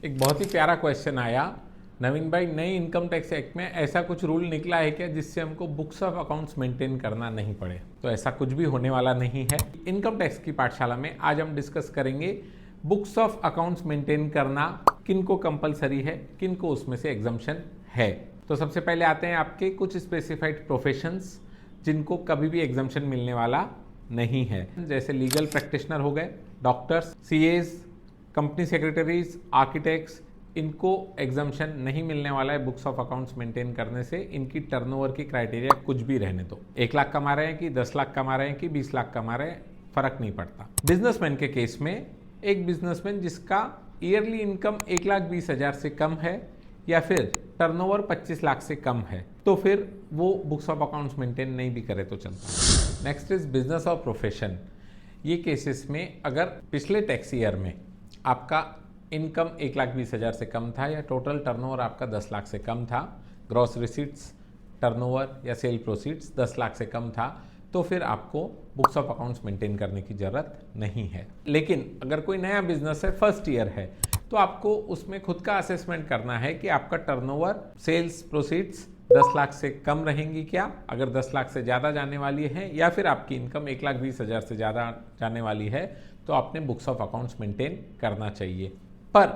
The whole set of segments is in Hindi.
एक बहुत ही प्यारा क्वेश्चन आया, नवीन भाई नई इनकम टैक्स एक्ट में ऐसा कुछ रूल निकला है क्या जिससे हमको बुक्स ऑफ अकाउंट्स मेंटेन करना नहीं पड़े? तो ऐसा कुछ भी होने वाला नहीं है। इनकम टैक्स की पाठशाला में आज हम डिस्कस करेंगे बुक्स ऑफ अकाउंट्स मेंटेन करना किनको कंपलसरी है, किनको उसमें से एग्जम्पशन है। तो सबसे पहले आते हैं आपके कुछ स्पेसिफाइड प्रोफेशंस जिनको कभी भी एग्जम्पशन मिलने वाला नहीं है, जैसे लीगल प्रैक्टिशनर हो गए, doctors, CEOs, company secretaries, architects. इनको एग्जम्पशन नहीं मिलने वाला है बुक्स ऑफ अकाउंट्स मेंटेन करने से। इनकी टर्नओवर की क्राइटेरिया कुछ भी रहने दो, 1 लाख कमा रहे हैं कि 10 लाख कमा रहे हैं कि 20 लाख कमा रहे हैं, फर्क नहीं पड़ता। बिजनेसमैन के केस में एक बिजनेसमैन जिसका ईयरली इनकम 1,20,000 से कम है या फिर टर्नओवर 25 लाख से कम है, तो फिर वो बुक्स ऑफ अकाउंट्स मेंटेन नहीं भी करे तो चलता। नेक्स्ट इज बिजनेस और प्रोफेशन। ये केसेस में अगर पिछले टैक्स ईयर में आपका इनकम 1,20,000 से कम था या टोटल टर्नओवर आपका 10 लाख से कम था, ग्रॉस रिसीट्स, टर्नओवर या सेल प्रोसीड्स 10 लाख से कम था, तो फिर आपको बुक्स ऑफ अकाउंट्स मेंटेन करने की ज़रूरत नहीं है। लेकिन अगर कोई नया बिजनेस है, फर्स्ट ईयर है, तो आपको उसमें खुद का असेसमेंट करना है कि आपका टर्नओवर, सेल्स प्रोसीड्स 10 लाख से कम रहेंगी क्या, अगर 10 लाख से ज़्यादा जाने वाली है या फिर आपकी इनकम 1,20,000 से ज़्यादा जाने वाली है, तो आपने बुक्स ऑफ अकाउंट्स मेंटेन करना चाहिए। पर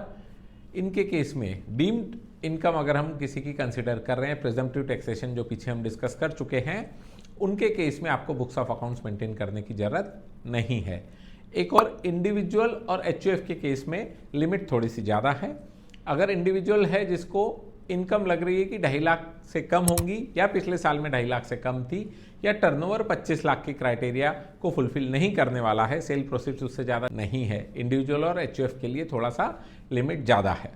इनके केस में डीम्ड इनकम अगर हम किसी की कंसिडर कर रहे हैं, प्रिजम्पटिव टैक्सेशन जो पीछे हम डिस्कस कर चुके हैं, उनके केस में आपको बुक्स ऑफ अकाउंट्स मेंटेन करने की ज़रूरत नहीं है। एक और इंडिविजुअल और एचयूएफ के केस में लिमिट थोड़ी सी ज़्यादा है। अगर इंडिविजुअल है जिसको इनकम लग रही है कि 2.5 लाख से कम होंगी या पिछले साल में 2.5 लाख से कम थी या टर्नओवर 25 लाख की क्राइटेरिया को फुलफिल नहीं करने वाला है, सेल प्रोसीड्स उससे ज़्यादा नहीं है, इंडिविजुअल और एचयूएफ के लिए थोड़ा सा लिमिट ज़्यादा है।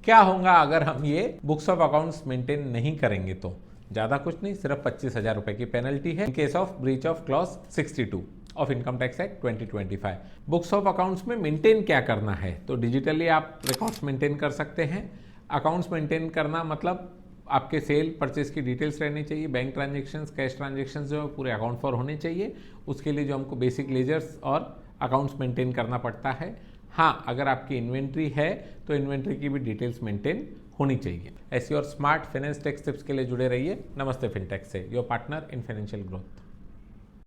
क्या होगा अगर हम ये बुक्स ऑफ अकाउंट्स मेंटेन नहीं करेंगे? तो ज़्यादा कुछ नहीं, सिर्फ 25,000 रुपये की पेनल्टी है in case of breach of clause 62 of income tax act 2025। Books of accounts में मेंटेन क्या करना है? तो डिजिटली आप रिकॉर्ड्स मेंटेन कर सकते हैं। अकाउंट्स मेंटेन करना मतलब आपके सेल परचेज की डिटेल्स रहनी चाहिए, बैंक ट्रांजेक्शन्स, कैश ट्रांजेक्शन्स जो है पूरे अकाउंट फॉर होने चाहिए। उसके लिए जो हमको बेसिक लेजर्स और अकाउंट्स मेंटेन करना पड़ता है। हाँ, अगर आपकी इन्वेंट्री है तो इन्वेंट्री की भी डिटेल्स मेंटेन होनी चाहिए। ऐसी और स्मार्ट फाइनेंस टैक्स टिप्स के लिए जुड़े रहिए नमस्ते फिनटेक से, your partner in financial growth.